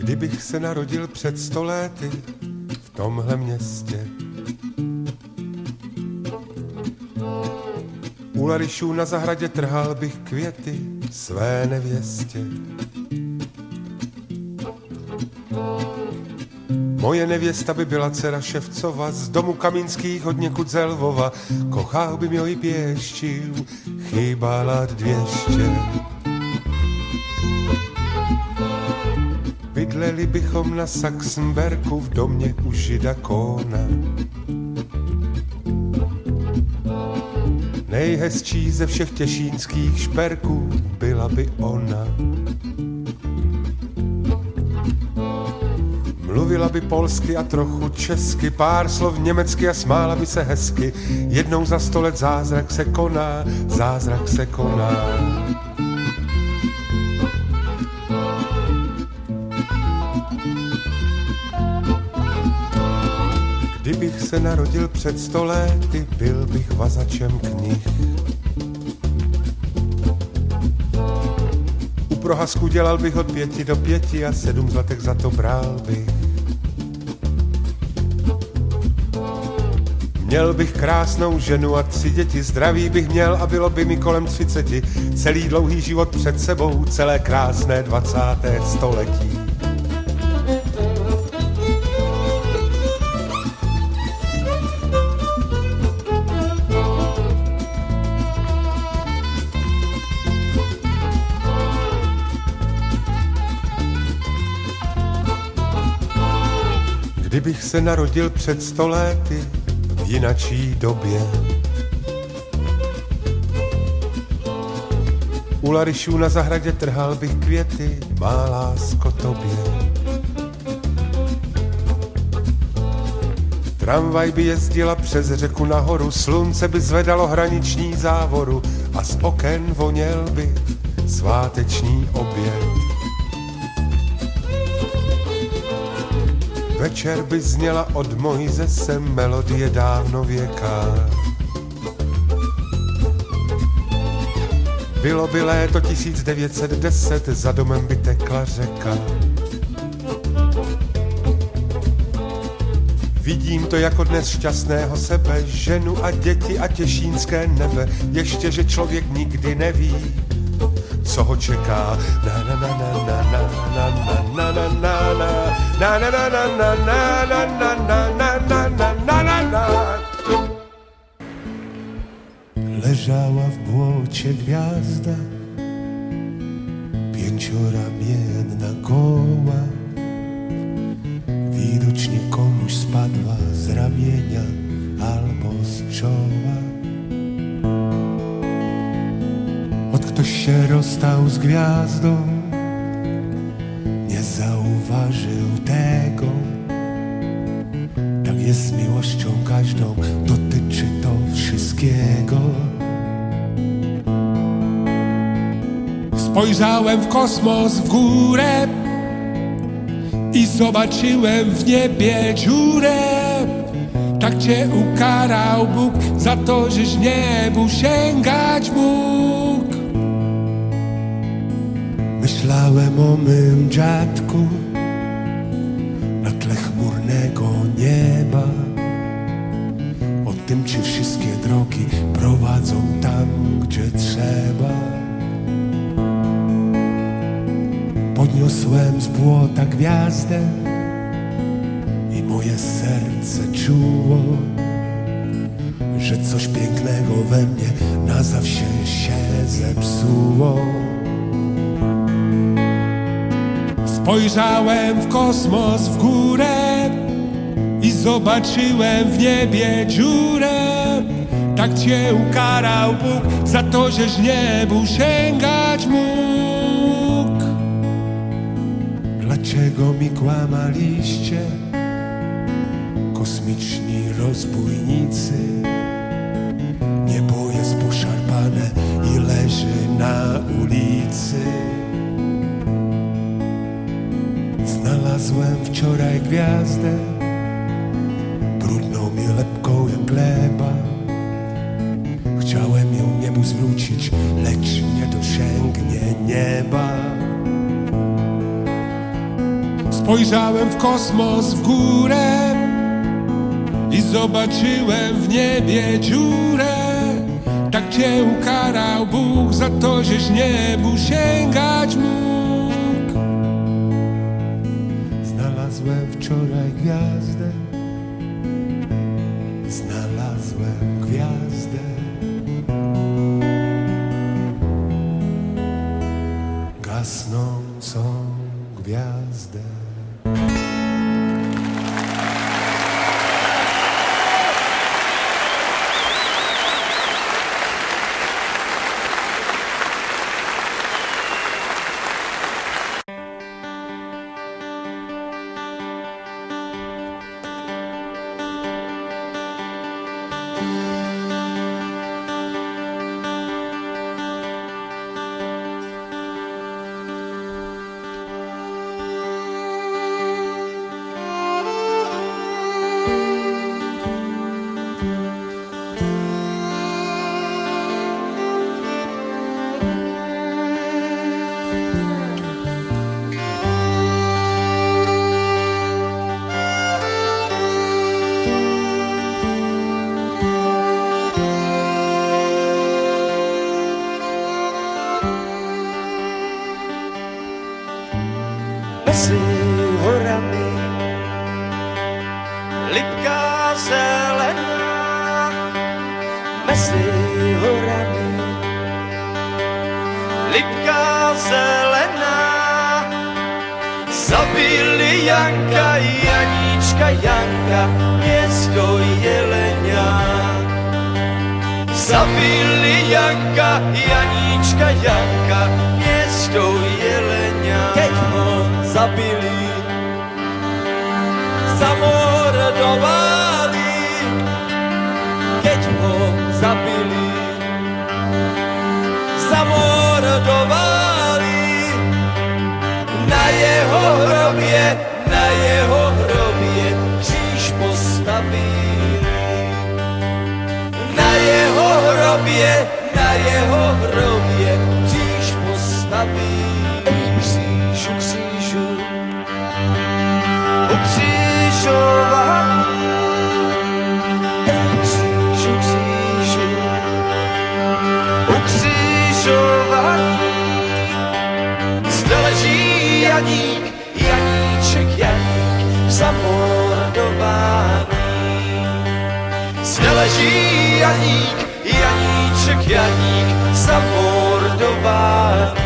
Kdybych se narodil před 100 lety v tomhle městě, u Larišů na zahradě trhal bych květy své nevěstě. Moje nevěsta by byla dcera Ševcova, z domu Kamínských odněkud ze Lvova. Kochal by mě i pěštil, chýbala 200. Bydleli bychom na Saxenberku v domě u Žida Kóna. Nejhezčí ze všech těšínských šperků byla by ona. Mluvila by polsky a trochu česky, pár slov německy a smála by se hezky. Jednou za 100 let zázrak se koná, zázrak se koná. Kdybych se narodil před 100 lety, byl bych vazačem knih. U prohazku dělal bych od 5 do 5 a 7 zlatek za to bral bych. Měl bych krásnou ženu a 3 děti, zdraví bych měl a bylo by mi kolem 30. Celý dlouhý život před sebou, celé krásné 20. století. Kdybych se narodil před 100 lety v jinačí době, u Larišů na zahradě trhal bych květy, má lásko tobě. Tramvaj by jezdila přes řeku nahoru, slunce by zvedalo hraniční závoru a z oken voněl by sváteční oběd. Večer by zněla od Mojzese melodie dávnověká. Bylo by léto 1910, za domem by tekla řeka. Vidím to jako dnes šťastného sebe, ženu a děti a těšínské nebe. Ještě, že člověk nikdy neví, co ho čeká. Na na na na na na na na na na na na na na na na na na. Leżała w błocie gwiazda, 5ramienna goła. Widocznie komuś spadła z ramienia albo z czoła. Ktoś się rozstał z gwiazdą, nie zauważył tego. Tak jest z miłością każdą, dotyczy to wszystkiego. Spojrzałem w kosmos, w górę i zobaczyłem w niebie dziurę. Tak cię ukarał Bóg za to, żeś niebu sięgać mógł. Myślałem o mym dziadku na tle chmurnego nieba, o tym, czy wszystkie drogi prowadzą tam, gdzie trzeba. Podniosłem z błota gwiazdę i moje serce czuło, że coś pięknego we mnie na zawsze się zepsuło. Spojrzałem w kosmos, w górę i zobaczyłem w niebie dziurę. Tak cię ukarał Bóg za to, żeś niebu sięgać mógł. Dlaczego mi kłamaliście, kosmiczni rozbójnicy? Niebo jest poszarpane i leży na ulicy. Znalazłem wczoraj gwiazdę, brudną mi lepką jak gleba. Chciałem ją niebu zwrócić, lecz nie dosięgnie nieba. Spojrzałem w kosmos w górę i zobaczyłem w niebie dziurę. Tak cię ukarał Bóg za to, żeś niebu sięgać mógł. Znalazłem wczoraj gwiazdę, znalazłem gwiazdę. Gasnącą gwiazdę. Mezi horami lipka zelená, mezi horami lipka zelená. Zabili Janka, Janíčka, Janka, město Jelenia. Zabili Janka, Janíčka, Janka, město Jelenia. Teď ho zabili, zamordovali, keď ho zabili, zamordovali. Na jeho hrobě kříž postavili. Na jeho hrobě kříž postavili. Křížu, křížu, ukřižovaný. Křížu, křížu, ukřižovaný. Zde leží Janík, Janíček, Janík, zamordovaný. Zde leží Janík, Janíček, Janík, zamordovaný.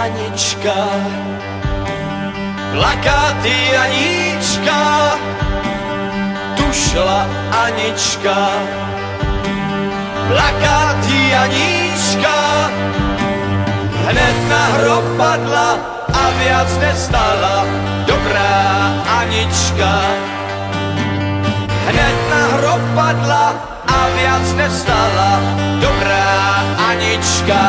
Anička, plakatý Anička, tu šla Anička, plakatý Anička, hned na hrob padla a viac nestala, dobrá Anička. Hned na hrob padla a viac nestala, dobrá Anička.